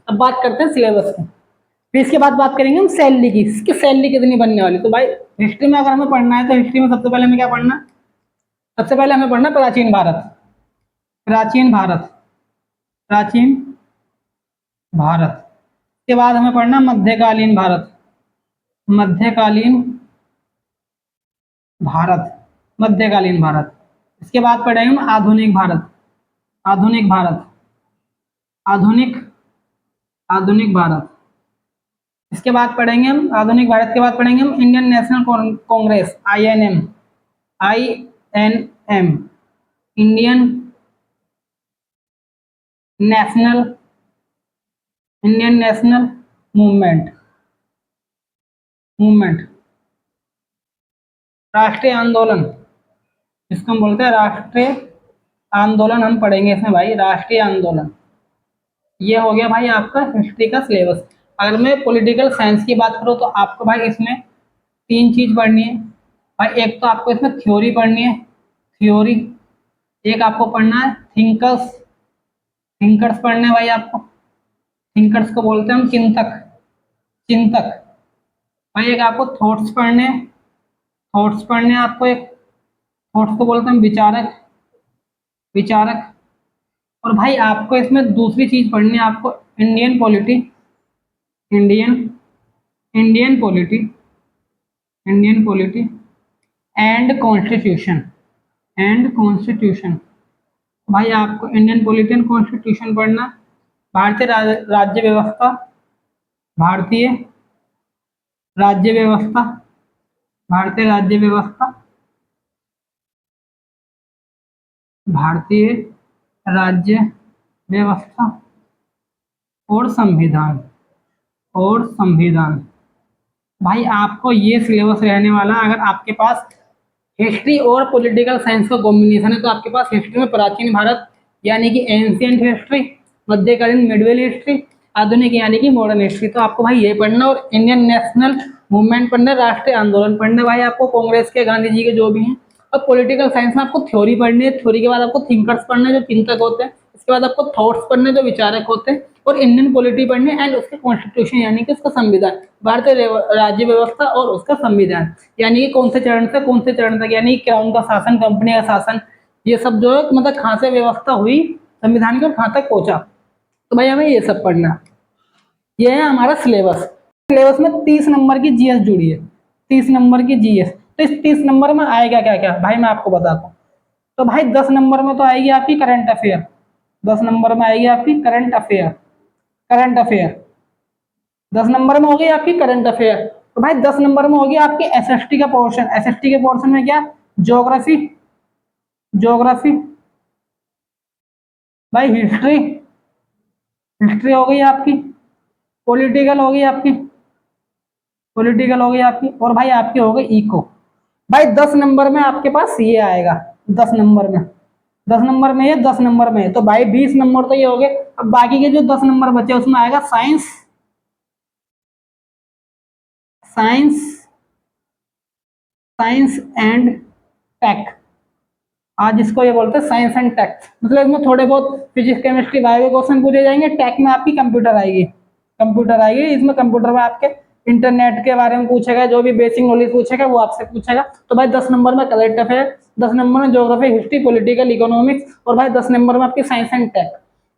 अब बात करते हैं सिलेबस की। फिर इसके बाद बात करेंगे हम सैलरी की, इसकी सैलरी कितनी बनने वाली। तो भाई हिस्ट्री में अगर हमें पढ़ना है तो हिस्ट्री में सबसे पहले हमें क्या पढ़ना है, सबसे पहले हमें पढ़ना प्राचीन भारत, प्राचीन भारत, प्राचीन भारत। के बाद हमें पढ़ना मध्यकालीन भारत, मध्यकालीन भारत, मध्यकालीन भारत। इसके बाद पढ़ेंगे हम आधुनिक भारत, आधुनिक भारत, आधुनिक, आधुनिक भारत। इसके बाद पढ़ेंगे हम आधुनिक भारत के बाद पढ़ेंगे हम Indian national Congress, INM, INM, Indian national, Indian national movement, movement, राष्ट्रीय आंदोलन, इसको हम बोलते हैं राष्ट्रीय आंदोलन। हम पढ़ेंगे इसमें भाई राष्ट्रीय आंदोलन। ये हो गया भाई आपका हिस्ट्री का सिलेबस। अगर मैं पॉलिटिकल साइंस की बात करूँ तो आपको भाई इसमें तीन चीज पढ़नी है भाई। एक तो आपको इसमें थ्योरी पढ़नी है, थ्योरी। एक आपको पढ़ना है थिंकर्स, थिंकर्स पढ़ने हैं भाई आपको। थिंकर्स को बोलते हैं हम चिंतक, चिंतक। भाई एक आपको थॉट्स पढ़ने हैं, थॉट्स पढ़ने हैं आपको। एक थॉट्स को बोलते हैं हम विचारक, विचारक। और भाई आपको इसमें दूसरी चीज पढ़नी है आपको Indian polity, Indian, Indian polity, Indian polity and constitution, and constitution. भाई आपको इंडियन पॉलिटी एंड कॉन्स्टिट्यूशन पढ़ना। भारतीय राज्य व्यवस्था, भारतीय राज्य व्यवस्था, भारतीय राज्य व्यवस्था, भारतीय राज्य व्यवस्था और संविधान, और संविधान। भाई आपको ये सिलेबस रहने वाला। अगर आपके पास हिस्ट्री और पॉलिटिकल साइंस का कॉम्बिनेशन है तो आपके पास हिस्ट्री में प्राचीन भारत यानी कि एंशियंट हिस्ट्री, मध्यकालीन मिडवेल हिस्ट्री, आधुनिक यानी कि मॉडर्न हिस्ट्री। तो आपको भाई ये पढ़ना और इंडियन नेशनल मूवमेंट पढ़ना, राष्ट्रीय आंदोलन पढ़ना भाई आपको, कांग्रेस के, गांधी जी के जो भी हैं। और पॉलिटिकल साइंस में आपको थ्योरी पढ़नी है, थ्योरी के बाद आपको थिंकर्स पढ़ना है जो चिंतक होते हैं। इसके बाद आपको थॉट्स पढ़ने जो विचारक होते हैं, और इंडियन पॉलिटी पढ़नी एंड उसके कॉन्स्टिट्यूशन यानी कि उसका संविधान, भारतीय राज्य व्यवस्था और उसका संविधान यानी कि कौन से चरण से कौन से चरण तक, यानी क्राउन का शासन, कंपनी का शासन, ये सब जो है मतलब कहाँ से व्यवस्था हुई संविधान की और कहाँ तक पहुंचा। तो भाई हमें ये सब पढ़ना। ये है हमारा सिलेबस। सिलेबस में 30 नंबर की जीएस जुड़ी है, 30 नंबर की जीएस। तो इस 30 नंबर में आएगा क्या क्या भाई मैं आपको बताता हूँ। तो भाई 10 नंबर में तो आएगी आपकी करंट अफेयर, 10 नंबर में आएगी आपकी current affair, current affair 10 number में होगी आपकी करंट अफेयर। तो भाई 10 नंबर में होगी आपकी एसएसटी का पोर्शन। एसएसटी के पोर्शन में क्या, ज्योग्राफी, ज्योग्राफी, भाई हिस्ट्री, हिस्ट्री हो गई आपकी, पॉलिटिकल हो गई आपकी, पॉलिटिकल हो गई आपकी, और भाई आपकी हो गई इको। भाई 10 नंबर में आपके पास ये आएगा, 10 नंबर में, 10 नंबर में ये, 10 नंबर में। तो भाई 20 नंबर तो ये हो गए। अब बाकी के जो 10 नंबर बचे उसमें आएगा science, science, science and tech. आज इसको ये बोलते हैं साइंस एंड टेक। मतलब इसमें थोड़े बहुत फिजिक्स, केमिस्ट्री, बायो क्वेश्चन पूछे जाएंगे। टेक में आपकी कंप्यूटर आएगी, कंप्यूटर आएगी। इसमें कंप्यूटर में आपके इंटरनेट के बारे में पूछेगा, जो भी बेसिक नॉलेज पूछेगा वो आपसे पूछेगा। तो भाई 10 नंबर में करंट अफेयर, 10 नंबर में ज्योग्राफी, हिस्ट्री, पॉलिटिकल, इकोनॉमिक्स, और भाई 10 नंबर में आपकी साइंस एंड टेक।